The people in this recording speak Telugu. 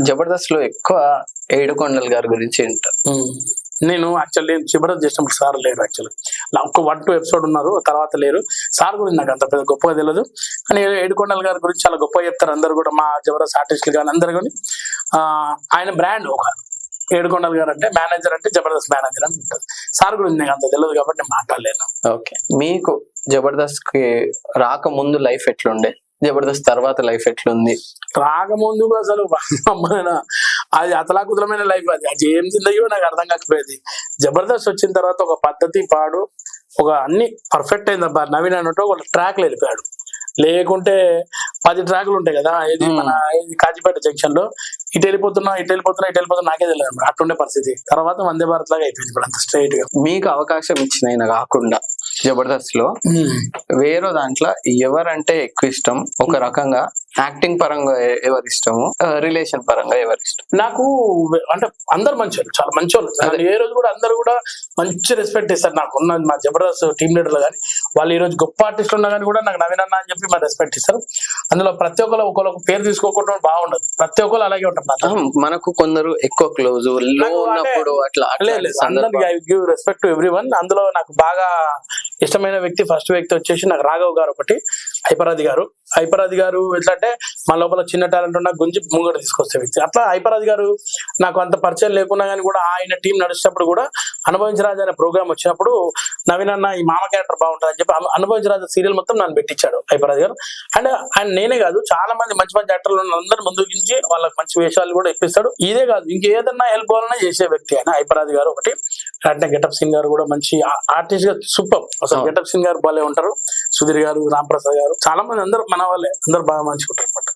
జబర్దస్త్ లో ఎక్కువ ఏడుకొండల గారి గురించి ఏంటారు? నేను యాక్చువల్లీ జబర్దస్త్ చేసినప్పుడు సార్ లేరు. యాక్చువల్లీ ఒక 1-2 ఎపిసోడ్ ఉన్నారు, తర్వాత లేరు. సార్ గురించి నాకు అంత పెద్ద గొప్పగా తెలియదు, కానీ ఏడుకొండల గారి గురించి చాలా గొప్పగా చెప్తారు అందరు కూడా, మా జబర్దస్త్ ఆర్టిస్టులు కానీ అందరు కానీ. ఆయన బ్రాండ్ ఒక ఏడుకొండల గారు అంటే మేనేజర్ అంటే జబర్దస్త్ మేనేజర్ అని ఉంటుంది. సార్ గురించి నాకు అంత తెలియదు కాబట్టి నేను మాట్లాడలేను. ఓకే, మీకు జబర్దస్త్ కి రాకముందు లైఫ్ ఎట్లుండే, జబర్దస్త్ తర్వాత లైఫ్ ఎట్లుంది? రాకముందు అసలు అది అతలాకుతలమైన లైఫ్, అది ఏం జిందగీ నాకు అర్థం కాకపోయేది. జబర్దస్త్ వచ్చిన తర్వాత ఒక పద్ధతి పాడు ఒక అన్ని పర్ఫెక్ట్ అయింది అబ్బా. నవీన్ అన్నట్టు ఒక ట్రాక్ వెళ్ళిపోయాడు, లేకుంటే 10 ట్రాకులు ఉంటాయి కదా. ఇది మన కాజీపేట జంక్షన్ లో ఇటు వెళ్ళిపోతున్నా నాకే తెలియదు అట్లుండే పరిస్థితి. తర్వాత వందే భారత్ లాగా అయిపోయింది ఇప్పుడు అంత స్ట్రైట్ గా. మీకు అవకాశం ఇచ్చిన ఆయన కాకుండా జబర్దస్త్ లో వేరే దాంట్లో ఎవరంటే ఎక్కువ ఇష్టం? ఒక రకంగా యాక్టింగ్ పరంగా ఎవరి ఇష్టము, రిలేషన్ పరంగా ఎవరి ఇష్టం? నాకు అంటే అందరు మంచోళ్ళు, చాలా మంచోళ్ళు. ఏ రోజు కూడా అందరు కూడా మంచి రెస్పెక్ట్ ఇస్తారు నాకు. ఉన్న మా జబర్దస్త్ టీమ్ లీడర్లు కానీ వాళ్ళు ఈ రోజు గొప్ప ఆర్టిస్టులు ఉన్నా కానీ కూడా నాకు నవీన్ అన్న అని చెప్పి మా రెస్పెక్ట్ ఇస్తారు. అందులో ప్రతి ఒక్కరు ఒకరికి పేరు తీసుకోకుండా బాగుండదు, ప్రతి ఒక్కరు అలాగే ఉంటారు. మనకు కొందరు ఎక్కువ క్లోజ్ ఉన్నప్పుడు అట్లా గివ్ రెస్పెక్ట్ టు ఎవ్రీవన్. అందులో నాకు బాగా ఇష్టమైన వ్యక్తి, ఫస్ట్ వ్యక్తి వచ్చేసి నాకు రాఘవ్ గారు ఒకటి, హైపరాది గారు ఎట్లా అంటే మా లోపల చిన్న టాలెంట్ ఉన్న గుంజి ముంగట తీసుకొచ్చే వ్యక్తి. అట్లా హైపరాది గారు నాకు అంత పరిచయం లేకున్నా కానీ కూడా ఆయన టీం నడిచేటప్పుడు కూడా అనుభవించి రాజు అనే ప్రోగ్రామ్ వచ్చినప్పుడు నవీన్ అన్న ఈ మామ క్యారెక్టర్ బాగుంటుంది అని చెప్పి అనుభవించి రాజు సీరియల్ మొత్తం నన్ను పెట్టించాడు హైపరాది గారు. అండ్ ఆయన నేనే కాదు చాలా మంది మంచి యాక్టర్లు అందరూ ముందుకించి వాళ్ళకి మంచి వేషాలు కూడా ఇప్పిస్తాడు. ఇదే కాదు ఇంకేదన్నా హెల్ప్ కావాలన్నా చేసే వ్యక్తి ఆయన హైపరాది గారు ఒకటి. అంటే గెటప్ సింగ్ గారు కూడా మంచి ఆర్టిస్ట్ గా సూపర్. అసలు గెటప్ సింగ్ గారు భలే ఉంటారు. సుధీర్ గారు, రామ్ ప్రసాద్ గారు, చాలా మంది అందరూ మన వాళ్ళే, అందరు బాగా మంచిగా ఉంటారు అనమాట.